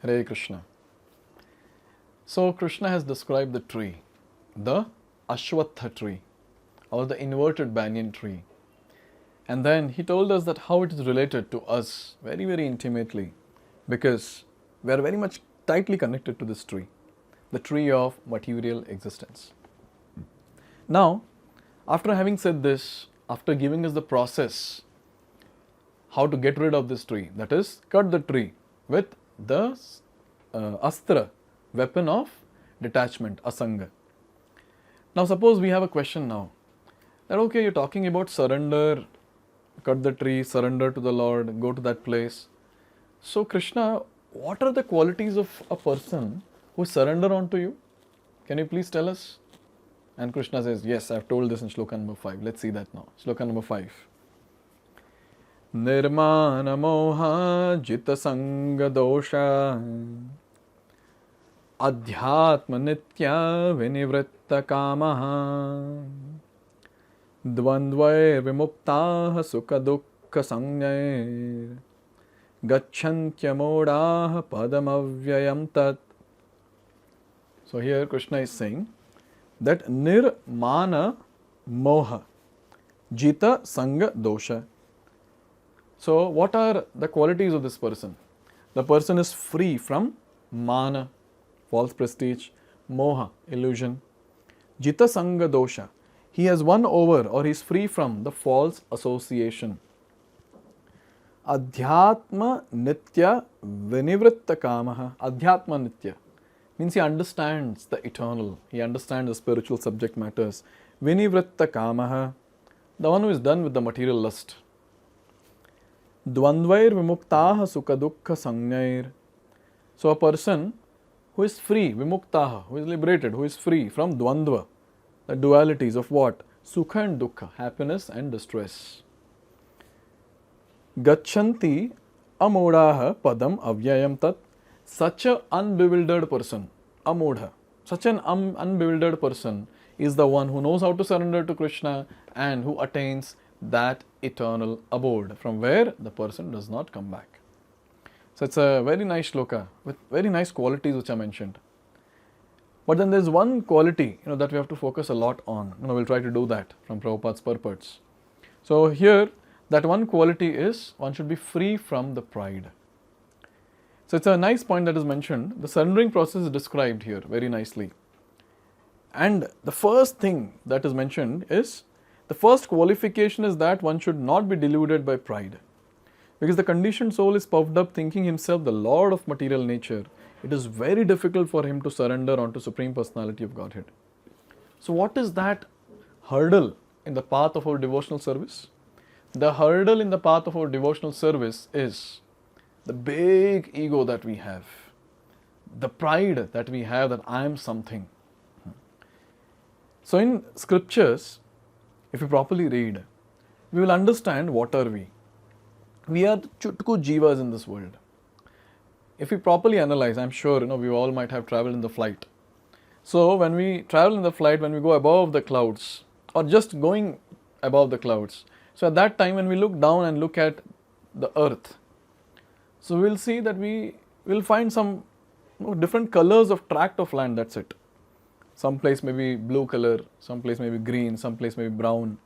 Hare Krishna. So Krishna has described the tree, the Ashwatha tree or the inverted banyan tree. And then he told us that how it is related to us very, very intimately, because we are very much tightly connected to this tree, the tree of material existence. Now, after having said this, after giving us the process, how to get rid of this tree, that is, cut the tree with the astra, weapon of detachment, asanga. Now, suppose we have a question now, that okay, you're talking about surrender, cut the tree, surrender to the Lord, go to that place. So, Krishna, what are the qualities of a person who surrender onto you? Can you please tell us? And Krishna says, yes, I have told this in shloka number 5. Let's see that now. Shloka number 5. Nirmana moha jita sanga dosha adhyatma nitya vinivritta kamaha dvandvair vimuktaha sukha dukkha sangnyair gacchantya modaha padamavyayam tat. So here Krishna is saying that nirmana moha jita sanga dosha. So what are the qualities of this person? The person is free from mana, false prestige, moha, illusion, jita sanga dosha. He has won over or he is free from the false association. Adhyatma nitya vinivritta kamaha. Adhyatma nitya means he understands the eternal, he understands the spiritual subject matters. Vinivritta kamaha, the one who is done with the material lust. Dvandvair vimuktaha sukha dukkha sangnair. So a person who is free, vimuktaha, who is liberated, who is free from dvandva, the dualities of what? Sukha and dukkha, happiness and distress. Gachanti amodaha padam avyayam tat. Such an unbewildered person, amodha, such an unbewildered person is the one who knows how to surrender to Krishna and who attains that eternal abode from where the person does not come back. So it's a very nice shloka with very nice qualities which are mentioned. But then there's one quality that we have to focus a lot on. We'll try to do that from Prabhupada's purports. So here that one quality is one should be free from the pride. So it's a nice point that is mentioned. The surrendering process is described here very nicely. And the first thing that is mentioned is, the first qualification is that one should not be deluded by pride. Because the conditioned soul is puffed up thinking himself the Lord of material nature. It is very difficult for him to surrender onto Supreme Personality of Godhead. So what is that hurdle in the path of our devotional service? The hurdle in the path of our devotional service is the big ego that we have. The pride that we have that I am something. So in scriptures, if we properly read, we will understand what are we. We are chutku jivas in this world. If we properly analyze, I'm sure we all might have traveled in the flight. So when we travel in the flight, when we go above the clouds or just going above the clouds, so at that time when we look down and look at the earth, so we'll see that we will find some different colors of tract of land, that's it. Some place may be blue color, some place may be green, some place may be brown.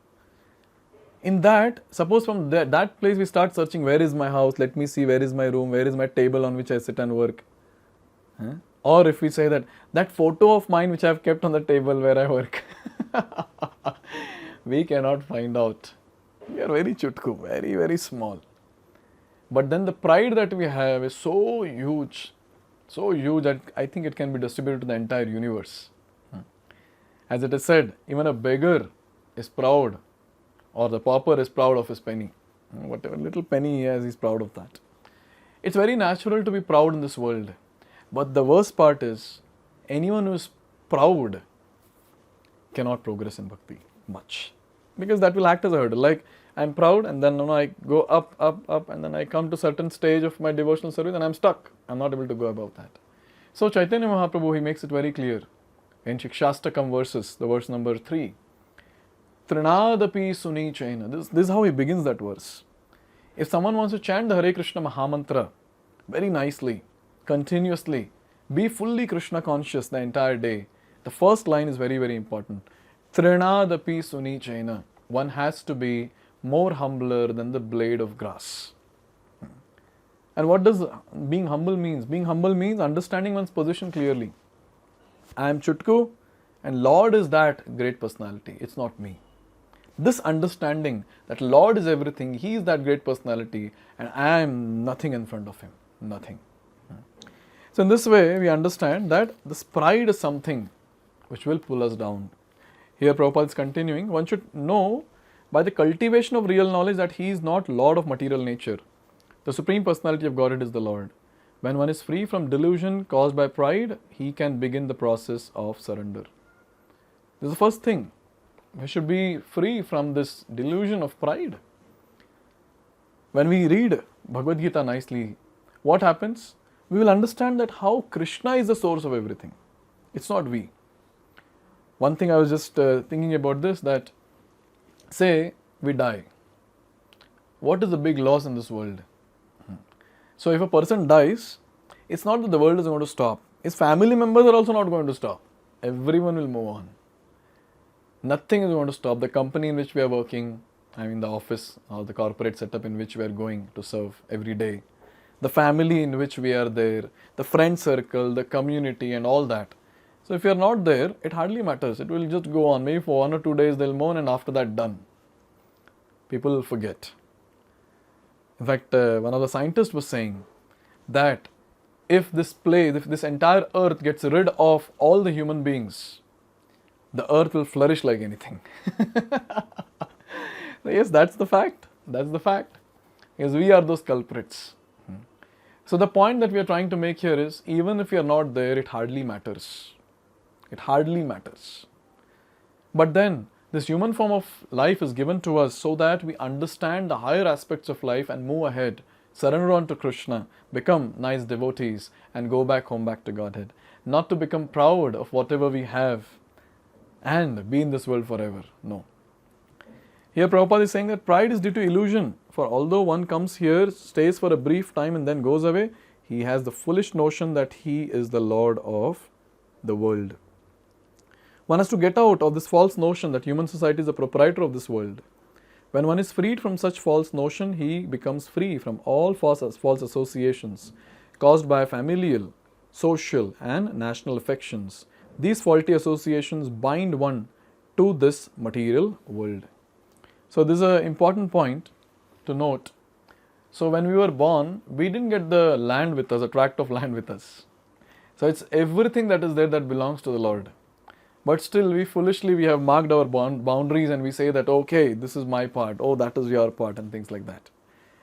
In that, suppose from that place we start searching, where is my house, let me see, where is my room, where is my table on which I sit and work. Or if we say that photo of mine which I have kept on the table where I work, we cannot find out. We are very chutku, very, very small. But then the pride that we have is so huge that I think it can be distributed to the entire universe. As it is said, even a beggar is proud, or the pauper is proud of his penny. Whatever little penny he has, he's proud of that. It's very natural to be proud in this world. But the worst part is, anyone who is proud cannot progress in bhakti much. Because that will act as a hurdle. Like, I'm proud and then I go up, and then I come to certain stage of my devotional service and I'm stuck. I'm not able to go above that. So Chaitanya Mahaprabhu, he makes it very clear. In Shikshastakam verses, the verse number 3. Trinadapi suni chaina. This is how he begins that verse. If someone wants to chant the Hare Krishna Mahamantra very nicely, continuously. Be fully Krishna conscious the entire day. The first line is very, very important. Trinadapi suni chaina. One has to be more humbler than the blade of grass. And what does being humble means? Being humble means understanding one's position clearly. I am Chutku and Lord is that great personality. It's not me. This understanding that Lord is everything, He is that great personality and I am nothing in front of Him. Nothing. So in this way we understand that this pride is something which will pull us down. Here Prabhupada is continuing, one should know by the cultivation of real knowledge that He is not Lord of material nature. The Supreme Personality of Godhead is the Lord. When one is free from delusion caused by pride, he can begin the process of surrender. This is the first thing. We should be free from this delusion of pride. When we read Bhagavad Gita nicely, what happens? We will understand that how Krishna is the source of everything. It's not we. One thing I was just thinking about this, that say we die. What is the big loss in this world? So if a person dies, it's not that the world is going to stop. His family members are also not going to stop. Everyone will move on. Nothing is going to stop. The company in which we are working, the office or the corporate setup in which we are going to serve every day, the family in which we are there, the friend circle, the community and all that. So if you are not there, it hardly matters. It will just go on. Maybe for 1 or 2 days they'll mourn and after that done. People will forget. In fact, one of the scientists was saying that if this entire earth gets rid of all the human beings, the earth will flourish like anything. Yes, that's the fact. That's the fact. Because we are those culprits. So the point that we are trying to make here is, even if you are not there, it hardly matters. It hardly matters. But then, this human form of life is given to us so that we understand the higher aspects of life and move ahead, surrender on to Krishna, become nice devotees and go back home, back to Godhead. Not to become proud of whatever we have and be in this world forever. No. Here Prabhupada is saying that pride is due to illusion. For although one comes here, stays for a brief time and then goes away, he has the foolish notion that he is the Lord of the world. One has to get out of this false notion that human society is the proprietor of this world. When one is freed from such false notion, he becomes free from all false associations caused by familial, social and national affections. These faulty associations bind one to this material world. So this is an important point to note. So when we were born, we didn't get the land with us, a tract of land with us. So it's everything that is there that belongs to the Lord. But still, we have marked our boundaries and we say that, okay, this is my part, oh, that is your part and things like that.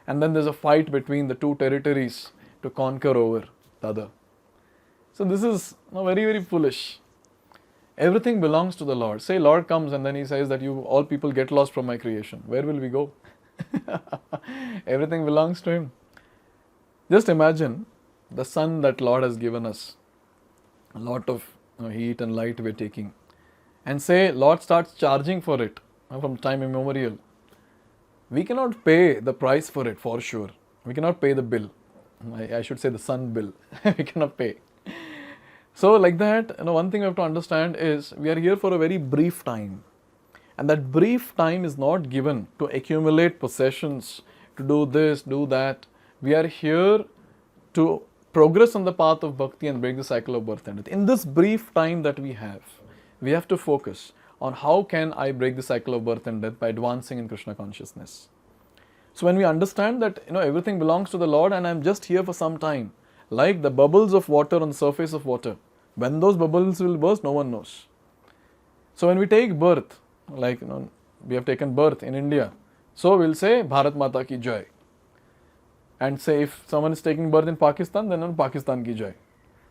And then there's a fight between the two territories to conquer over the other. So this is very, very foolish. Everything belongs to the Lord. Say Lord comes and then He says that you all people get lost from my creation. Where will we go? Everything belongs to Him. Just imagine the sun that Lord has given us. A lot of heat and light we're taking. And say Lord starts charging for it from time immemorial. We cannot pay the price for it for sure. We cannot pay the bill. I should say the sun bill. We cannot pay. So like that, one thing we have to understand is we are here for a very brief time. And that brief time is not given to accumulate possessions, to do this, do that. We are here to progress on the path of bhakti and break the cycle of birth and death. In this brief time that we have to focus on how can I break the cycle of birth and death by advancing in Krishna consciousness. So when we understand that everything belongs to the Lord and I am just here for some time, like the bubbles of water on the surface of water, when those bubbles will burst, no one knows. So when we take birth, like we have taken birth in India, so we'll say Bharat Mata ki Jai. And say if someone is taking birth in Pakistan, then Pakistan ki Jai.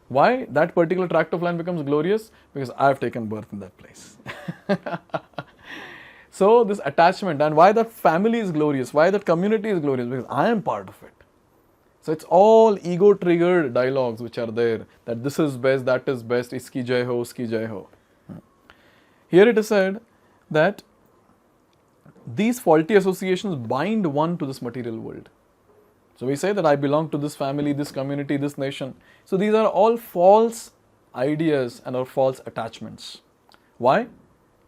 Why? That particular tract of land becomes glorious because I have taken birth in that place. So this attachment, and why that family is glorious, why that community is glorious, because I am part of it. So it's all ego triggered dialogues which are there, that this is best, that is best, iski jai ho, uski jai ho. Here it is said that these faulty associations bind one to this material world. So we say that I belong to this family, this community, this nation. So these are all false ideas and or false attachments. Why?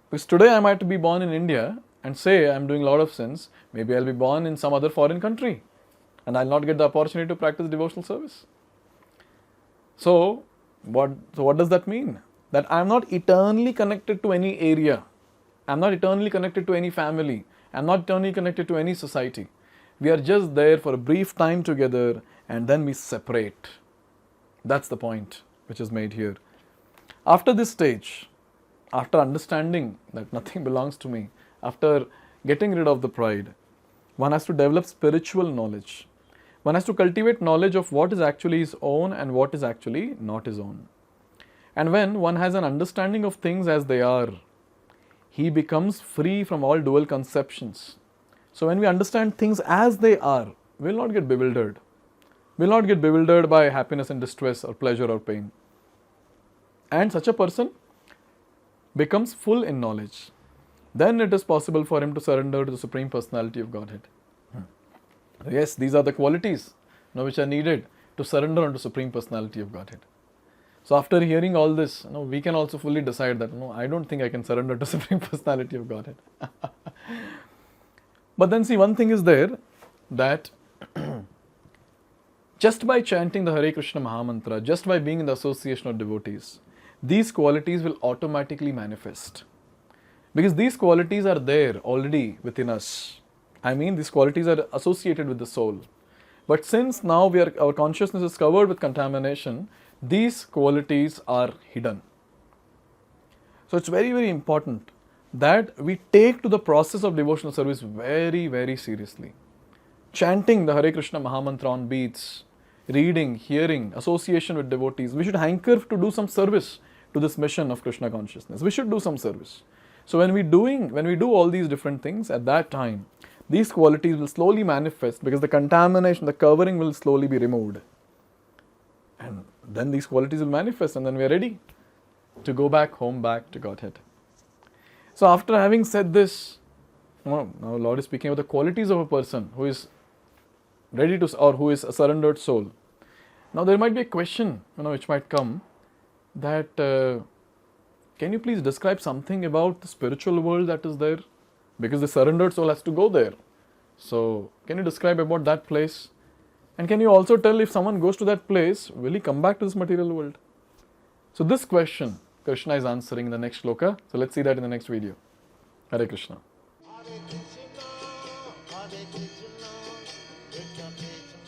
Because today I might be born in India and say I'm doing a lot of sins. Maybe I'll be born in some other foreign country and I'll not get the opportunity to practice devotional service. So what does that mean? That I'm not eternally connected to any area. I'm not eternally connected to any family. I'm not eternally connected to any society. We are just there for a brief time together and then we separate. That's the point which is made here. After this stage, after understanding that nothing belongs to me, after getting rid of the pride, one has to develop spiritual knowledge. One has to cultivate knowledge of what is actually his own and what is actually not his own. And when one has an understanding of things as they are, he becomes free from all dual conceptions. So when we understand things as they are, we will not get bewildered. We will not get bewildered by happiness and distress or pleasure or pain. And such a person becomes full in knowledge. Then it is possible for him to surrender to the Supreme Personality of Godhead. Yes, these are the qualities which are needed to surrender unto Supreme Personality of Godhead. So after hearing all this, we can also fully decide that I don't think I can surrender to Supreme Personality of Godhead. But then see, one thing is there, that just by chanting the Hare Krishna Mahamantra, just by being in the association of devotees, these qualities will automatically manifest. Because these qualities are there already within us. I mean, these qualities are associated with the soul. But since now our consciousness is covered with contamination, these qualities are hidden. So it's very, very important that we take to the process of devotional service very, very seriously. Chanting the Hare Krishna Mahamantra on beats, reading, hearing, association with devotees, we should hanker to do some service to this mission of Krishna consciousness. We should do some service. So when we do all these different things, at that time, these qualities will slowly manifest because the contamination, the covering will slowly be removed. And then these qualities will manifest and then we are ready to go back home, back to Godhead. So after having said this, now Lord is speaking about the qualities of a person who is ready to, or who is a surrendered soul. Now there might be a question, which might come, that can you please describe something about the spiritual world that is there? Because the surrendered soul has to go there. So can you describe about that place? And can you also tell if someone goes to that place, will he come back to this material world? So this question Krishna is answering in the next shloka. So let's see that in the next video. Hare Krishna. Hare Krishna, Hare Krishna, Krishna Krishna.